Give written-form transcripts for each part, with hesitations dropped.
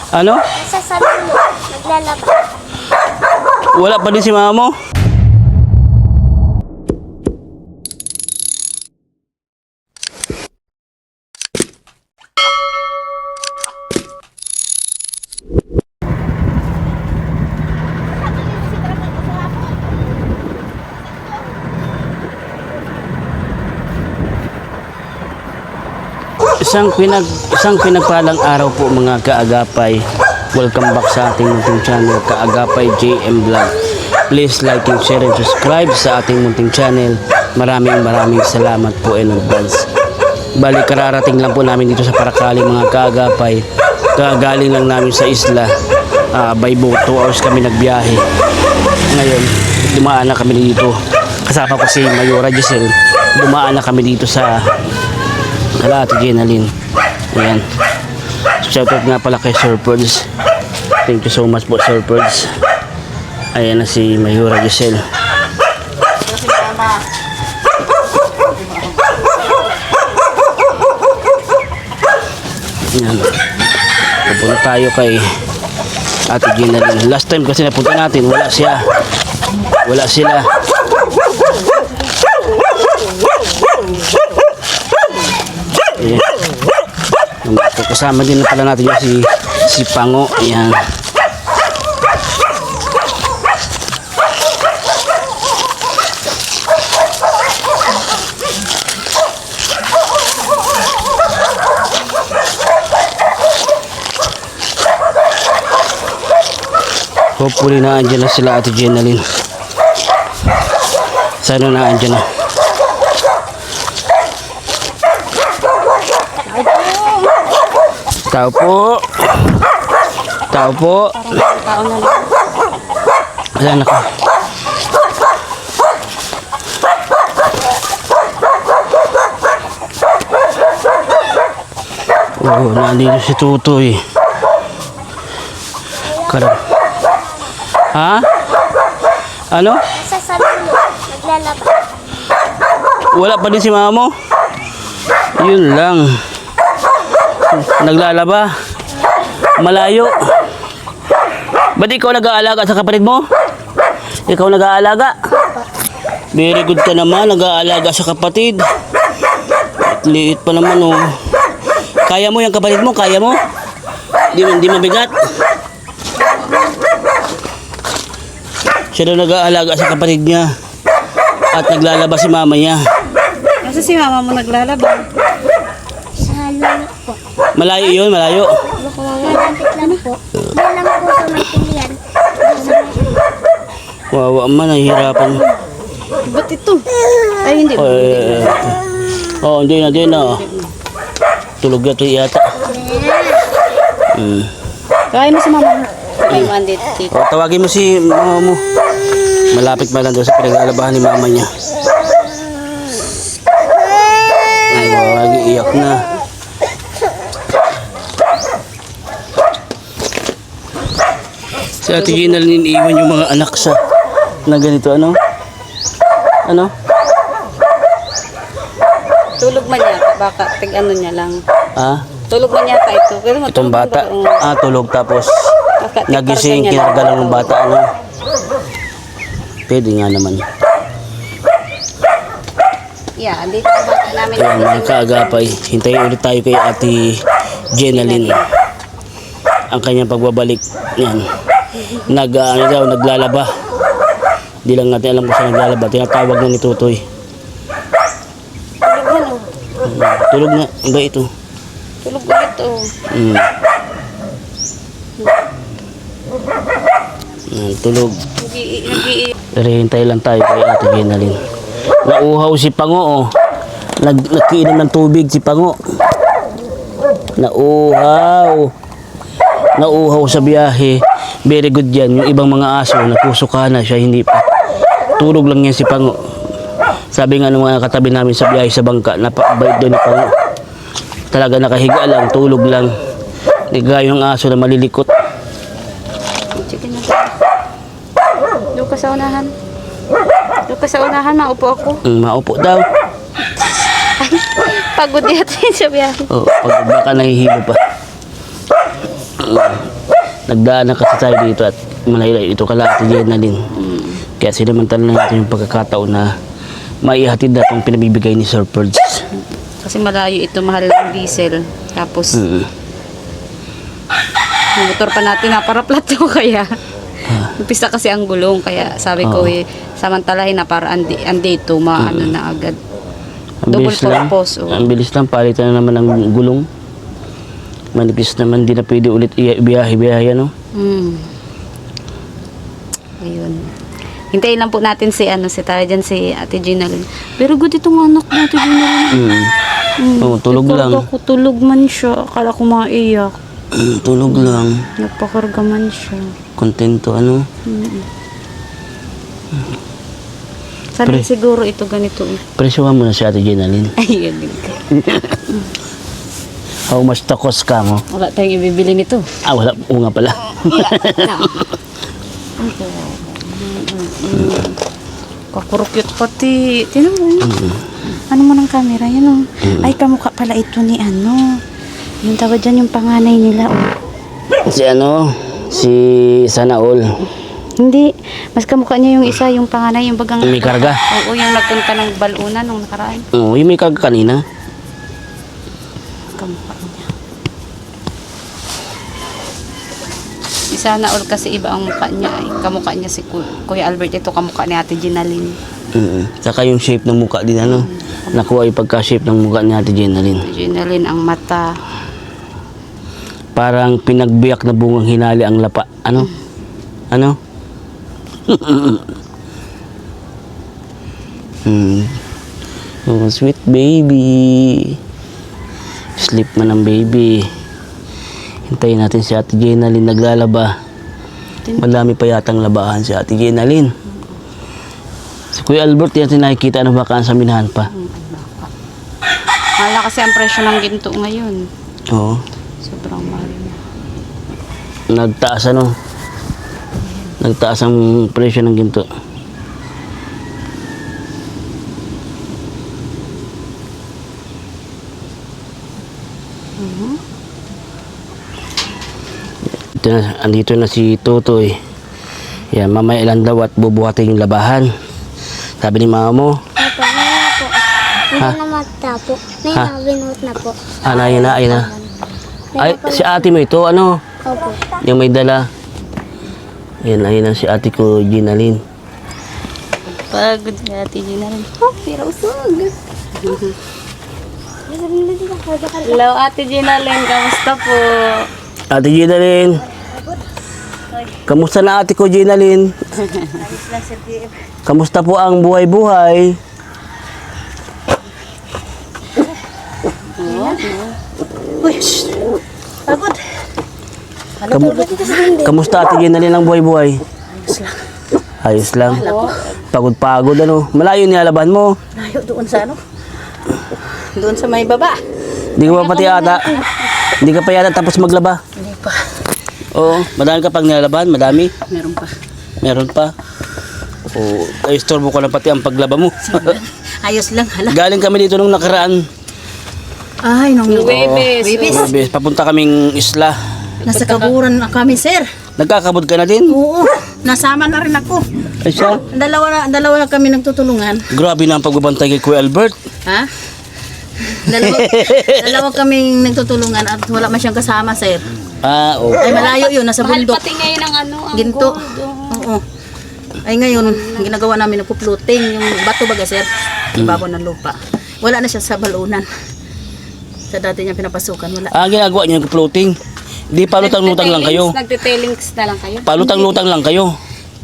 Ano? Sa salon mo, naglalaba. Wala pa din si mama mo? Isang pinagpalang araw po mga kaagapay. Welcome back sa ating munting channel, Kaagapay JM Vlog. Please like and share and subscribe sa ating munting channel. Maraming salamat po in advance. Bali kararating lang po namin dito sa Paracali mga kaagapay. Kagaling lang namin sa isla. By boat 2 hours kami nagbiyahe. Ngayon dumaan na kami dito. Kasama ko si Mayora Giselle. Dumaan na kami dito sa Ate Jenalyn. Ayan. Shoutout nga pala kay Sir Pearls. Thank you so much po Sir Pearls. Ayan na si Mayora Giselle. Ayan. Pupunta tayo kay Ate Jenalyn. Last time kasi napunta natin, wala siya. Wala sila. Ayan. Kasama din pala natin yung si Pango. Ayan. Hopefully na andyan na sila Ate Jenalyn. Sana na andyan na. Tao po. Tao po. Tao na lang. Ayan ako. Oh, nandito si Tutoy. Karang. Ha? Ano? Sa salon mo, naglalaba. Wala pa din si mama mo? Yun lang. Naglalaba. Malayo. Ba't ikaw nag-aalaga sa kapatid mo? Ikaw nag-aalaga? Very good ka naman, nag-aalaga sa kapatid. At liit pa naman oh. Kaya mo yung kapatid mo? Kaya mo? Di mabigat? Siya daw nag-aalaga sa kapatid niya. At naglalaba si mama niya. Kasi si mama mo naglalaba. Sa lolo po. Malayo yun, malayo. Malapit lang po. Doon lang po sa may pilihan. Wawa man, nahihirapan. Ba't ito? Ay, hindi. Hindi na. Tulog na ito yata. Kaya mo si mama mo. Ay, mandit dito. Tawagin mo si mama mo. Malapit man lang doon sa pinag-aalabahan ni mama niya. Ay, wawagi, iyak na. Si Ate Jenalyn iniiwan yung mga anak sa na ganito, ano? Ano? Tulog man yata. Baka tig-ano niya lang. Ah? Tulog man yata ito. Pero Itong bata? Tulog tapos baka nagising, kinarga ng bata, ano? Pwede nga naman. Yeah, dito ang bata namin. Ayan, mga kaagapay. Hintayin ulit tayo kay Ate Jenalyn. Ang kanyang pagbabalik. Yan. Naglalaba. Di lang natin alam kung saan naglalaba. Tinatawag na ni Tutoy. Tulog man oh. Tulog na. Ang ba ito? Tulog ulit oh. Tulog. Nag-i... Pero hintay lang tayo kay Ate Jenalyn. Nauhaw si Pango oh. Nagkiinom ng tubig si Pango. Nauhaw sa biyahe. Very good yan. Yung ibang mga aso nagpusuka na siya, hindi pa. Tulog lang yan si Pango. Sabi nga ng mga katabi namin sa biyahe sa bangka, napakabait doon ni Pango. Talaga nakahiga lang, tulog lang. Hindi gaya ng aso na malilikot. Chicken na. Doon ka sa unahan. Maupo ako. Maupo daw. Pagod yata yun sa biyahe. Pag baka nahihilo pa. nagdaan na kasi tayo dito at malayo ito kala Ate Jenna din. Kaya sinamantala na natin yung pagkakataon na maihatid na itong pinabibigay ni Sir Purge. Kasi malayo ito, mahal ng diesel. Tapos, yung motor pa natin napara-plato kaya. Umpisa kasi ang gulong, kaya sabi ko samantalahin na para andito, maano na agad. Ang Double bilis lang. purpose. Ang bilis lang, palitan na naman ang gulong. Manipis naman, di na pwede ulit ibiyahe, ano? Ayun. Hintayin lang po natin si tayo dyan, si Ate Ginalyn. Pero good itong anak na Ate Ginalyn. Tulog lang. Ako, tulog man siya. Akala ko maiyak. Tulog lang. Nagpakarga man siya. Kontento, ano? Sanay siguro ito ganito. Presyuhan mo na si Ate Jenalyn. Ayun. How much the cost ka mo? Wala tayong ibibili nito. Wala. Oo nga pala. Kakurukyot pati. Tinan mo yun. Ano mo ng camera? Yan o. Ay, kamukha pala ito ni ano. Yung tawag dyan yung panganay nila. Si Sanaol. Hindi. Mas kamukha niya yung isa, yung panganay, yung bagang... May karga? Oo, yung nagpunta ng balunan nung nakaraan. Oo, yung may karga kanina. Kamukha niya. Isa na all kasi iba ang mukha niya. Kamukha niya si Kuya Albert. Ito kamukha ni Ate Ginalyn. Saka yung shape ng mukha din, ano? Nakuha yung pagka-shape ng mukha ni Ate Jenalyn. Ate Ginalyn, ang mata. Parang pinagbiyak na bungang hinali ang lapa. Ano? Ano? Oh, sweet baby. Sleep man ang baby. Hintayin natin si Ate Jenalyn naglalaba. Madami pa yatang labahan si Ate Jenalyn. Si Kuya Albert, yan nakikita ng bakaan sa minahan pa. Mahal na kasi ang presyo ng ginto ngayon. Oo. Sobrang mahal na. Nagtaas ano? Nagtaas ang presyo ng ginto. Ito na, andito na si Totoy. Yan, mamaya ilan daw at bubuhatin yung labahan. Sabi ni mama mo, Opo, ngayon po. Hindi na magtapo. May nabinot na po. ayun na, ayun na. Ay, si ate mo ito, ano? Opo. Yung may dala. Yan, ayun na si ate ko, Ginalyn. Pagod si Ate Ginalyn. Oh, pero usog. Hello, Ate Ginalyn. Kamusta po? Ate Ginalyn. Kamusta na ate ko, Ginalyn? Kamusta po ang buhay-buhay? Pagod. Kamusta ate Ginalyn ang buhay-buhay? Ayos lang. Pagod-pagod, ano? Malayo nilalaban mo. Layo doon sa ano? Doon sa may baba. Hindi ka pa pati ata. Hindi ka pa yata tapos maglaba. Hindi pa. Oo, madami ka pang nilalaban, madami. Meron pa. Meron pa. Oo, ay istorbo ko na pati ang paglaba mo. Ayos lang, hala. Galing kami dito nung nakaraan. Ay, nung Webes. Webes, papunta kaming isla. Nasa kaburan na kami, sir. Nagkakabot ka na din? Oo, nasama na rin ako. Ay siya, Dalawa na kami nagtutulungan. grabe na ang pagbabantay kay Kuya Albert. Ha? Dalawa kaming nagtutulungan at wala man siyang kasama, sir. Oo. Ay, malayo yun, nasa Mahal bundok. pati ngayon ang ano, ang Ginto. gold. Oo. Ay, ngayon, ginagawa namin nagpo-floating, yung bato baga, sir. Ibabaw ng lupa. Wala na siya sa balunan. Sa dati niya pinapasukan, wala. Ginagawa niyo yung floating. Di palutang-lutang lang kayo. Nagtitailings na lang kayo. Palutang-lutang lang kayo.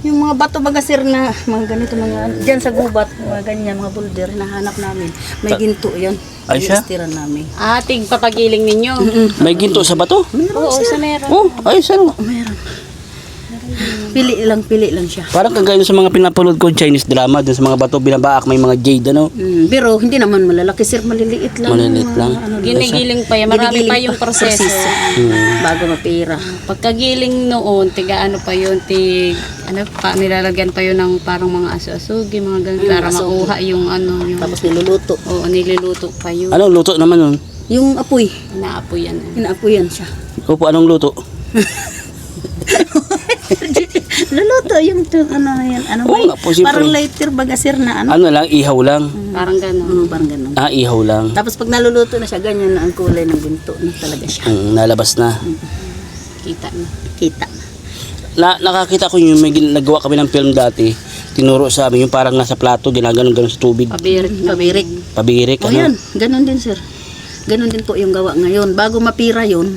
Yung mga bato baga, sir, na mga ganito, mga dyan sa gubat, mga ganyan, mga boulder, hinahanap namin. May ginto yan. Ay, siya? Inistiran namin. Ating papagiling ninyo. May ginto sa bato? Oo, sa meron. Oh, ayos ano. Meron. Pili lang siya. Parang kagaya sa mga pinapanood ko Chinese drama, dun sa mga bato binabaak may mga jade ano. Pero hindi naman malalaki, sir, maliliit lang. Maliliit lang. Ginigiling pa yan. Marami Ginigiling pa yung proseso. Bago mapira. Pagkagiling noon, tiga ano pa yun, nilalagyan pa yun ng parang mga aso-asugi, mga ganun, para asugi. makuha yung ano, yung, Tapos niluluto. oo, niluluto pa yun. Anong luto naman nun? Yung apoy, Inaapoy yan. inaapoyan siya. Opo, anong luto? Luluto yung ano yan. Ano Oo ba yun? nga po, siyempre. Parang later baga sir na ano. Ano lang, ihaw lang. Parang gano'n. Parang ganun. Ah, ihaw lang. Tapos pag naluluto na siya, ganyan na ang kulay ng ginto na talaga siya. Nalabas na. Kita na. Kita. Nakakita ko yung may nagawa kami ng film dati. Tinuro sa amin yung parang nasa plato, ginaganon-ganon sa tubig. Pabirik. Pabirik, O yan, ganun din sir. Ganun din po yung gawa ngayon. Bago mapira yun,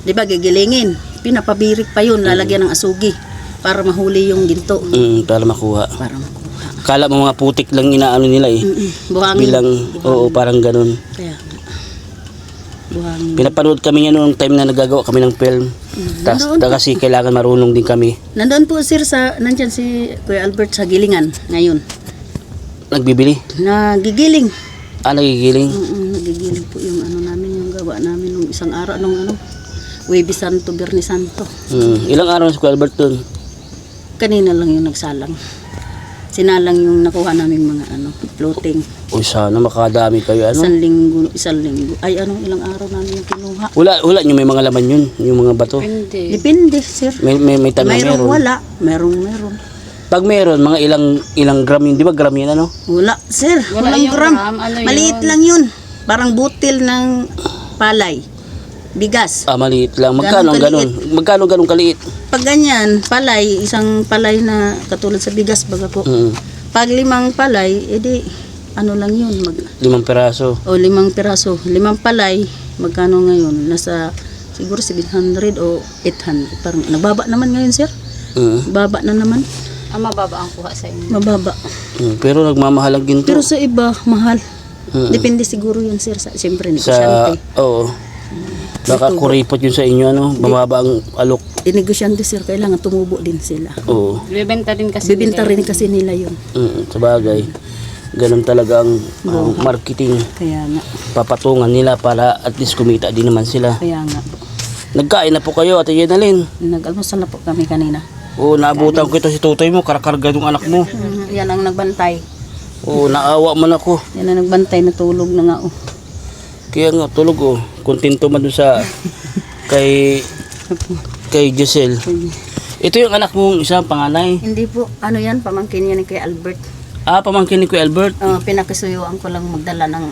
di ba gigilingin. Pinapabirik pa yun, lalagyan ng asugi para mahuli yung ginto. Para makuha. Para makuha. Kala mo mga putik lang inaano nila eh. Buhangin. Bilang, oo, parang ganun. Kaya nga. Buhangin. Pinapanood kami niya noong time na nagagawa kami ng film. Kasi kailangan marunong din kami. Nandoon po sir nandyan si Kuya Albert sa gilingan ngayon. Nagbibili. Nagigiling. Nagigiling. Nagigiling po yung ano namin, yung gawa namin nung isang araw nung ano, Huwebes Santo, Biyernes Santo. Ilang araw na si Kuya Albert dun? Kanina lang yung nagsalang. Sinalang yung nakuha namin mga ano, floating. Uy, sana makadami kayo. Ano? Isang linggo. Ay, ilang araw namin yung kinuha. Wala nyo may mga laman yun, yung mga bato. Hindi. Depende, sir. May tanong Mayroong meron. wala. Mayroong. Pag meron, mga ilang gram yun. Di ba gram yun ano? Wala, sir. Wala Walang yung gram. gram. Ano Maliit yun? lang yun. Parang butil ng palay. Bigas. Maliit lang. Magkano Ganun ganun? Magkano ganun kaliit? Pag ganyan, palay, isang palay na katulad sa bigas, baga po. Pag 5 palay, edi, ano lang yun, 5 peraso. 5 piraso. 5 palay, magkano ngayon? Nasa, siguro 700 o 800. Parang, nababa naman ngayon, sir. Baba na naman. Mababa ang kuha sa inyo. Mababa. Pero nagmamahal ang ginto. Pero sa iba, mahal. Depende siguro yun, sir. Siyempre, negosyante. Oo. Baka kuripot yun sa inyo, ano? Bababa ang alok. Negosyante, sir. Kailangan tumubo din sila. Oo. Bibenta din kasi. Bibinta rin kasi nila yun. Sa bagay. Ganun talaga ang marketing. Kaya nga. Papatungan nila para at least kumita din naman sila. Kaya nga. Nagkain na po kayo, Ate Yenalyn. Nag-almusal na po kami kanina. Oo, naabutan ko ito si tutoy mo, karakarga yung anak mo. Yan ang nagbantay. Oo, naawa man ako. Yan ang nagbantay, natulog na nga. Oh. Kaya nga, tulog oh. Kontento man dun sa kay Giselle. Ito yung anak mong isang panganay. Hindi po, ano yan, pamangkin yan ni Kuya Albert. Pamangkin ni Kuya Albert. Pinakisuyuan ko lang magdala ng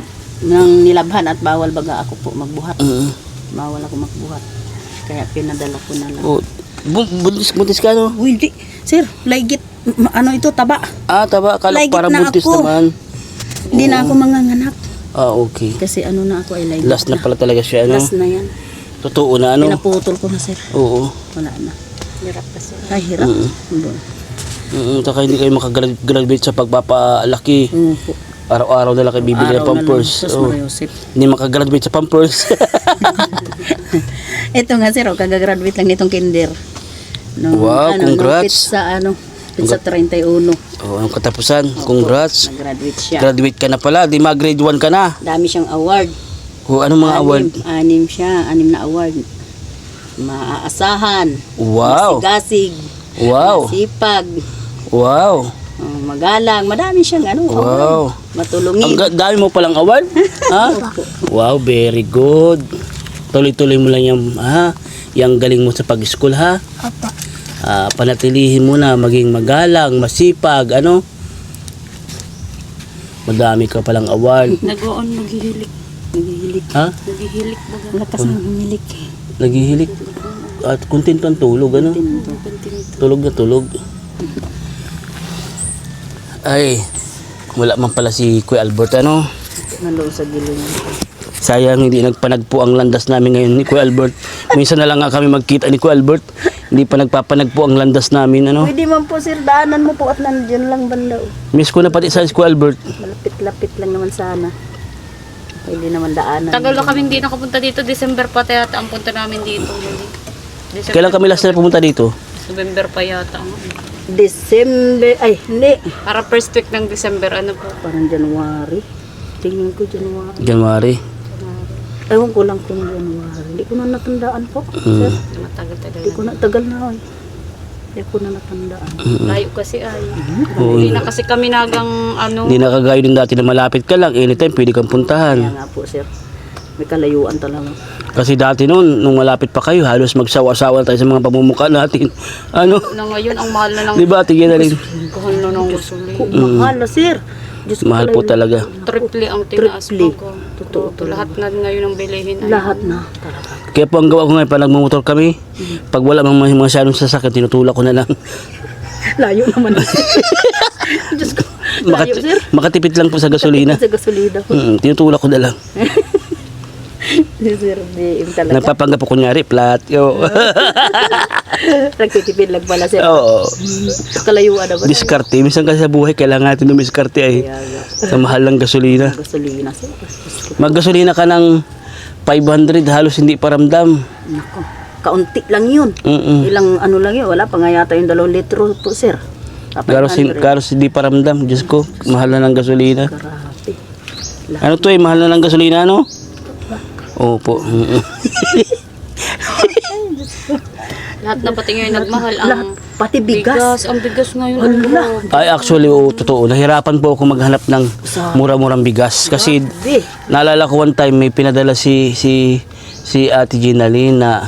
nilabhan at bawal baga ako po magbuhat. Bawal ako magbuhat. Kaya pinadala ko na lang. Oh, buntis ka no? Uy, hindi. Sir, laigit. Ano ito, taba. Taba. Akala ko Laigit parang na buntis ako. naman. Hindi na ako manganganak. Okay. Kasi ano na ako ay laigit Last na pala talaga siya, ano? Last na yan. Totoo na, ano? Pinaputol ko na, sir. Oo. Wala na. Hirap kasi. Ay, hirap. Saka hindi kayo makagraduate sa pagpapalaki. Po. Araw-araw na lang kayo bibili ng Araw na lang. pampers. Sus, Maria Josep. Hindi makagraduate sa pampers. Ito nga, sir, kagagraduate lang nitong kinder. Wow, congrats. Pizza 31. Ang katapusan. Congrats. Nag-graduate siya. Graduate ka na pala. Di grade 1 ka na. Dami siyang award. Anong mga award? 6 na award. Maaasahan. Wow. Masigasig. Wow. Masipag. Wow. Magalang. Madami siyang Wow. award. Matulungin. Ang dami mo palang award? Ha? Wow, very good. Tuloy-tuloy mo lang yung, yung galing mo sa pag-school, ha? Opo. Panatilihin mo na maging magalang, masipag, ano? Madami ka palang award. Naghihilik. Ha? Naghihilik baga. Lakas ng humilik. Naghihilik. At kontento ang tulog, ano? Tulog na tulog. Ay, wala man pala si Kuya Albert, ano? Naloon sa gilid. Sayang hindi nagpanagpo ang landas namin ngayon ni Kuya Albert. Minsan na lang nga kami magkita ni Kuya Albert. Hindi pa nagpapanagpo ang landas namin, ano? Pwede man po, sir, daanan mo po at nandiyan lang banda. Miss ko na pati sa Kuya Albert. Malapit-lapit lang naman sana. Pwede naman daanan. Tagal na kami hindi nakapunta dito. December pa yata ang punta namin dito. Kailan kami last na pumunta dito? November pa yata. December, ay, hindi. Para first week ng December, ano po? Parang January. Tingnan ko January. January. Ewan ko lang kung January. Hindi ko na natandaan po. Sir. Matagal-tagal Hindi ko na, tagal na. Hindi ko na natandaan. Layo kasi ay. Oo. Hindi na kasi kami nagang ano. Hindi na kagaya din dati na malapit ka lang. Anytime pwede kang Kaya puntahan. nga po, sir. May kalayuan talaga. Kasi dati noon, nung malapit pa kayo, halos magsawa-sawa tayo sa mga pamumukha natin. Ano? Na ngayon, ang mahal na ng Di ba, Ate Jenaline? mahal na ng gasolina. Mahal na, sir. Diyos ko, Mahal po talaga. Triple ang tinaas Triple. ko. Totoo Totoo. Lahat na ngayon ang bilihin. ay- lahat na talaga. Kaya po ang gawa ko ngayon, pag nagmumotor kami, pag wala mang masyadong sasakyan, tinutulak ko na lang. Layo naman. Diyos ko. Layo, sir. Makatipid lang po sa gasolina. Sa gasolina ko. Tinutulak ko na lang. Sir, BM talaga. Nagpapanggap po kunyari, flat. Yo. Nagtitipid lang pala, sir. Oo. Kalayuan naman. Diskarte. Minsan kasi sa buhay, kailangan natin dumiskarte ay sa mahal ng gasolina. Gasolina, sir. Diyos ko. Maggasolina ka ng 500, halos hindi pa ramdam. Nako. Kaunti lang yun. Ilang ano lang yun. Wala pa nga yata yung 2 litro po, sir. Karos hindi pa ramdam. Diyos ko, mahal na ng gasolina. Grabe. Ano to eh, mahal na ng gasolina, ano? Opo. Lahat na pati ngayon nagmahal. Lahat. Ang Pati bigas. Ang bigas ngayon. ang grabe. Ay, actually, totoo. Nahirapan po ako maghanap ng mura-murang bigas. Kasi, Grabe. naalala ko one time, may pinadala si Ate Jenaline na,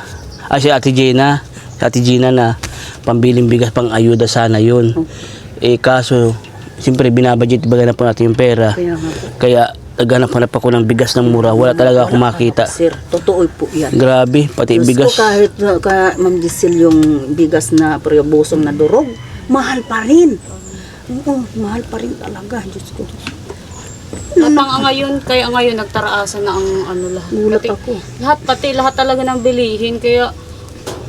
si Ate Gina na pambiling bigas pang ayuda sana yun. Eh, kaso, siyempre, binabudget baga na po natin yung pera. Kaya nga po. Kaya, naghanap ako ng bigas ng mura. Wala talaga ako makita. Sir, totoo po yan. Grabe, pati Diyos bigas. ko, kahit Ma'am Giselle yung bigas na bosong na durog, mahal pa rin. Oo, mahal pa rin talaga. Diyos ko. Lahat ang ngayon, kaya ngayon nagtaraasan na ang ano lahat. Gulat Pati- ako. lahat talaga ng bilihin. Kaya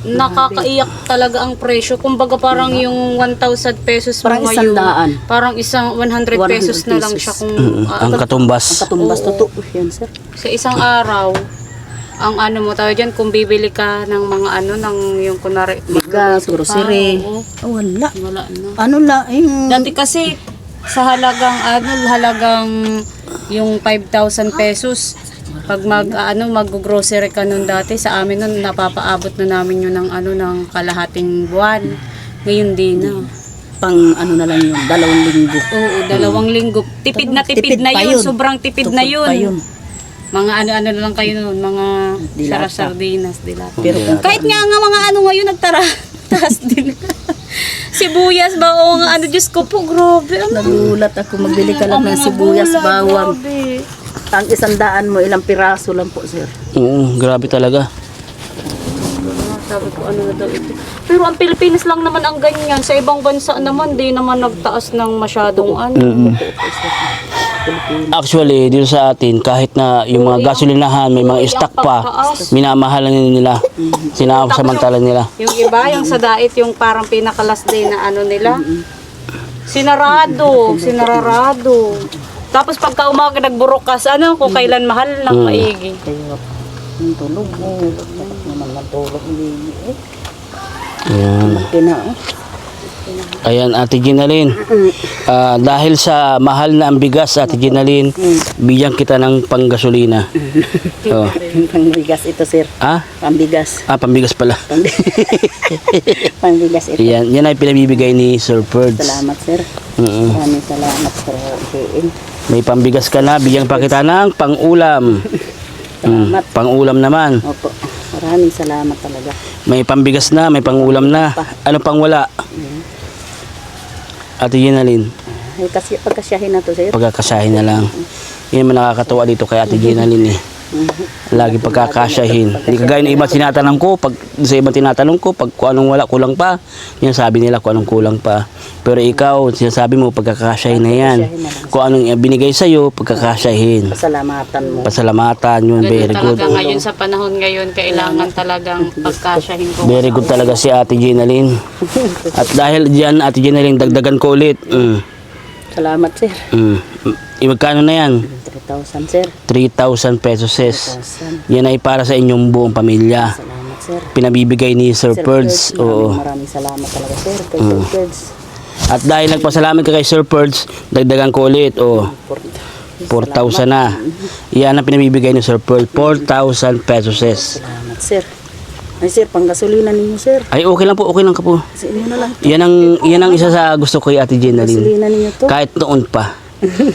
nakakaiyak talaga ang presyo. Kumbaga parang yung 1,000 pesos mo Parang ngayon, 100. parang isang 100 pesos na lang siya kung Ang katumbas. Ang katumbas, Oo. totoo yan, sir. sa isang araw. Ang ano mo tawag dyan, kung bibili ka ng mga ano, ng yung kunwari, Bigas, grocery. Oo, Oh, wala. wala na. Ano lang, yung... Dati kasi sa halagang yung 5,000 pesos pag mag-grocery ka nun dati sa amin nun napapaabot na namin yun ng ng kalahating buwan. Ngayon di na. pang ano na lang yun, 2 linggo. Oo, 2 linggo. Tipid na pa yun. Sobrang tipid na Tukod pa yun. Mga ano na lang kayo nun, mga Dilata. sardinas, dilata. Pero kung Kahit nga mga ano ngayon nagtaras din. Sibuyas ba o nga Diyos ko po, grabe. nagulat ako, magbili ka lang Ang ng mga sibuyas, gulay, bawang. grabe. Ang 100 mo, ilang piraso lang po, sir. Oo, grabe talaga. Sabi ko, ano na daw ito. Pero ang Pilipinas lang naman ang ganyan. Sa ibang bansa naman, di naman nagtaas ng masyadong ano. Actually, dito sa atin, kahit na yung mga gasolinahan, may mga stock pa, minamahalan nila. Sinasamantala nila. Yung iba, yung sa dait, yung parang pinakalas din na ano nila. Sinarado. Tapos pagka umaga nagburokas, kung kailan mahal ng maigi. Kaya, yung tulog mo, naman natulog hindi Ayan. Kina, Ayan, Ate Jenaline. Dahil sa mahal na ang bigas, Ate Jenaline, bigyan kita ng panggasolina. Oh. pangbigas ito, sir. Ah? Pambigas. Pambigas pala. Pambigas ito. Yan ay pinabibigay ni Sir Ferds. Salamat, sir. Maraming salamat, sir. May pambigas ka na, bigyan pa kita ng pang-ulam. Salamat. Pang-ulam naman. Opo. Maraming salamat talaga. May pambigas na, may pang-ulam na. Ano pang wala? Ate Jenaline, Ay, kasi pagkasyahin na to, sir. pagkakasahin na lang. Yan man nakakatawa dito kay Ate Jenaline eh. Lagi pagkakasyahin. Hindi kagaya ng iba tinatanong ko, pag sa iba tinatanong ko, pag kung anong wala, kulang pa. Yan sabi nila kung anong kulang pa. Pero ikaw, sinasabi mo, pagkakasyahin na yan. Kung anong binigay sa'yo, pagkakasyahin. Pasalamatan mo. Pasalamatan yun, very good. Talaga ngayon sa panahon ngayon, kailangan talagang pagkasyahin ko. Very good talaga si Ate Jenaline. At dahil diyan, Ate Jenaline, dagdagan ko ulit. Salamat, sir. Magkano na yan? 3,000, sir. 3,000 pesos, sis. 3,000. Yan ay para sa inyong buong pamilya. Salamat, sir. Pinabibigay ni Sir Ferds. Oo. Maraming salamat talaga, sir. Kay Sir Ferds. At dahil nagpasalamat ka kay Sir Ferds, dagdagan ko ulit. 4,000 na. Yan ang pinabibigay ni Sir Ferds. 4,000 pesos, sis. Salamat, sir. Ay, sir, panggasolina ninyo, sir. Ay, okay lang ka po. Sa inyo na lang. Yan ang isa sa gusto ko kay Ate Jenaline. Gasolina ninyo to. Kahit noon pa,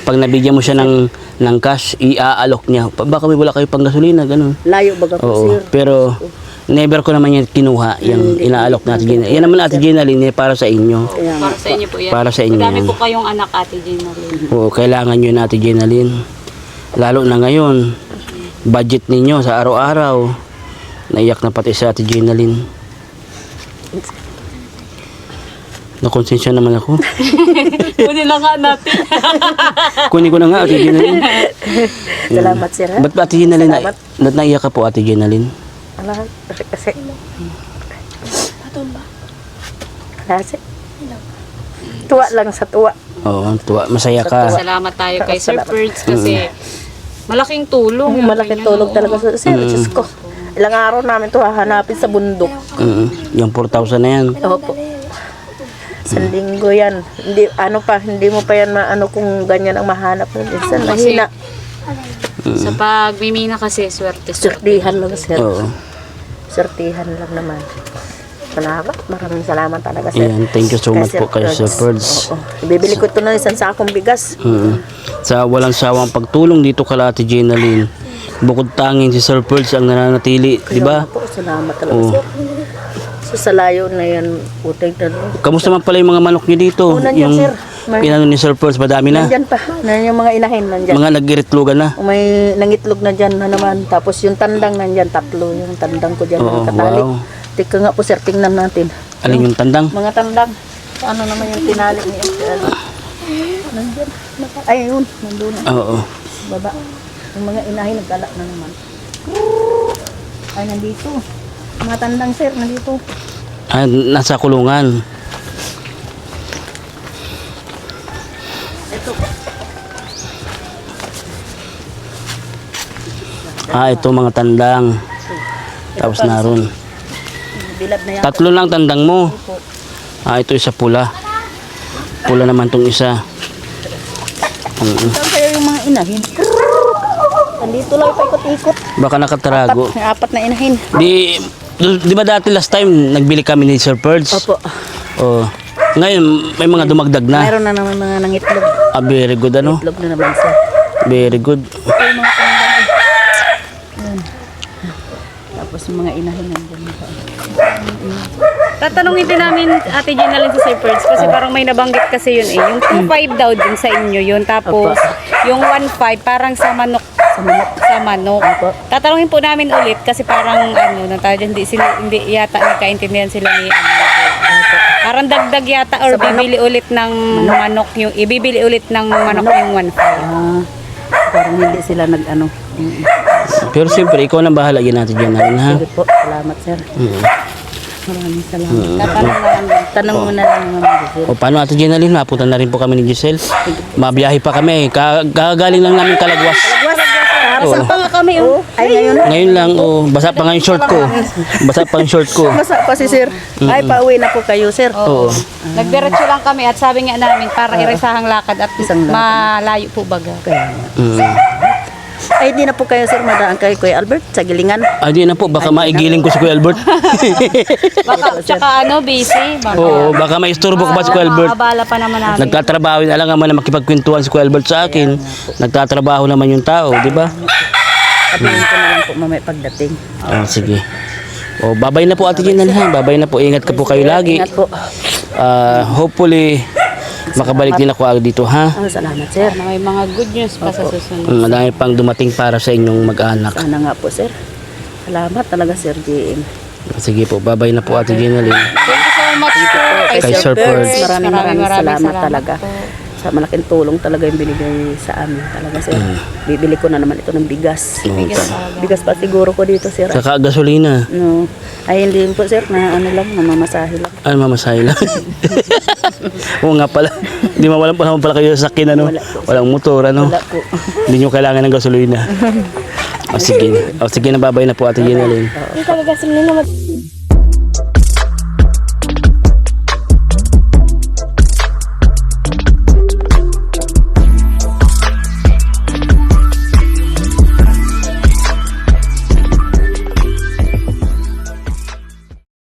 Pag nabigyan mo siya ng cash, i-aalok niya. Baka may wala kayo pang gasolina, ganun. Layo baga po, Oo, sir. pero never ko naman yan kinuha, yung inaalok na Ate Gina. Yan naman Ate Gina Lynn, para sa inyo. Kaya nga. Para sa inyo po yan. Para sa inyo Madami yan. po kayong anak, Ate Gina Lynn. Oo, kailangan nyo na Ate Gina Lynn. Lalo na ngayon, budget ninyo sa araw-araw. Naiyak na pati sa Ate Gina Lynn. Nakonsensya naman ako. Kunin lang nga natin. Kunin ko na nga Ate Gina Lynn. Salamat, sir. Ha? Ba't ba Ate Gina Lynn, Salamat. ba't naiyak ka po Ate Gina Lynn? Alahat. Kasi. Kasi. Tuwa lang sa tuwa. Oo, tuwa. Masaya ka. Salamat tayo kay Sir Salamat. Ferds kasi malaking tulong. yung Malaking kanyang- tulog talaga sa sir. Diyos ko. Ilang araw namin to hahanapin sa bundok. Yung 4,000 na yan. Opo. Sa linggo yan. Hindi, hindi mo pa yan maano kung ganyan ang mahanap mo. Minsan mahina. Sa pagmimina kasi, swerte. Surtihan lang, sir. Oo. Surtihan lang naman. Salamat. Maraming salamat talaga, sir. Ayan, thank you so much po kay Sir Ferds. Oo. Bibili ko ito na isang sakong bigas. Sa walang sawang pagtulong dito kay Ate Gina Lynn. Bukod tanging si Sir Ferds ang nananatili, di ba? Po, salamat talaga, Oo. sir. So, sa layo na yan, utay na doon. Kamusta man pala yung mga manok niyo dito? Oo, nandiyan, Yung sir. May- inano ni Sir Ferds, madami na. Nandyan pa. Nandyan yung mga inahin, nandyan. Mga naggiritlugan na. May nangitlog na dyan na naman. Tapos yung tandang nandyan, 3. Yung tandang ko dyan, Oo, nakatali. wow. Tika nga po, sir, tingnan natin. Alin yung tandang? Mga tandang. Ano naman yung tinali ni nandyan. Ay, yun. Nandun na. Oo. Baba. Yung mga inahin, nagkala na naman. Ay, nandito. Mga tandang, sir, nandito. Ah, nasa kulungan. Ito mga tandang. Tapos naroon. Bilad na yan. 3 lang tandang mo. Ito isa pula. Pula naman tong isa. Saan kaya yung mga inahin? Nandito lang paikot-ikot. Baka nakatarago. May 4 na inahin. Di ba dati last time nagbili kami ni Sir Ferds? Opo. Oh. Ngayon may mga dumagdag na. Mayroon na naman mga nangitlog. Very good ano? Itlog na naman, sir. Very good. Ay, mga tandang. Yan. Tapos yung mga inahin nandyan. Tatanungin din namin Ate Gina Lynn sa Sir Ferds kasi parang may nabanggit kasi yun eh. Yung 2.5 daw din sa inyo yun. Tapos yung 1.5 parang sa manok. Sa manok. Tatanungin po namin ulit kasi parang hindi yata nagkaintindihan sila ni parang dagdag yata or bibili ulit ng manok yung ibibili ulit ng manok yung 1.5. Parang hindi sila nag-ano. Pero siyempre ikaw na bahala yan natin dyan natin ha. Sige po, salamat, sir. Maraming salamat. Tatanong na lang din. Tanong mo na lang naman, Giselle. O paano Ate Gina Lynn? Mapunta na rin po kami ni Giselle. Mabiyahe pa kami. Kagagaling lang namin Kalagwas. Oo. Pa nga kami, oh. Ay, ngayon. Ngayon lang, basa pa nga yung short ko. Basa pa yung short ko. Masa pa si sir. Ay, pauwi na po kayo, sir. Oo. Nagdiretso lang kami at sabi nga namin para irisahang lakad at Isang lakad. malayo po baga. Kaya. Mm. Ay, di na po kayo, sir, madaan kay Kuya Albert sa Gilingan. Di na po, baka maigiling ko si Kuya Albert. Baka tsaka busy. Baka, Oo, baka maisturbo ko ba si Kuya Albert. Abala pa naman namin. Nagtatrabaho, alam nga man na makipagkwentuhan si Kuya Albert sa akin. Nagtatrabaho naman yung tao, di ba? Sabihin ko na lang po mamaya pagdating. Sige. Babay na po Ate Gina Lynn, ha? Babay na po. Ingat ka po kayo lagi. Ingat po. Hopefully, makabalik din ako dito, ha? Salamat, sir. Na may mga good news pa sa susunod. Madami pang dumating para sa inyong mag-anak. Sana nga po, sir. Salamat talaga, Sir JM. Sige po, babay na po Ate Gina Lynn. Thank you so much po Kay Sir Ferds. Maraming salamat talaga. po. Sa malaking tulong talaga yung binigay sa amin talaga, sir. Bibili ko na naman ito ng bigas. Bigas pa siguro ko dito, sir. Saka gasolina. No. Ay, hindi po, sir, na ano lang, namamasahe lang. Mamasahe lang. Oo nga pala. Hindi mawalan pa naman pala kayo sa sakin, ano? Wala po. Walang motor, ano? Wala po. Hindi nyo kailangan ng gasolina. Sige. Sige na, babay na po Ate Gina Lynn. Yung talaga sa mga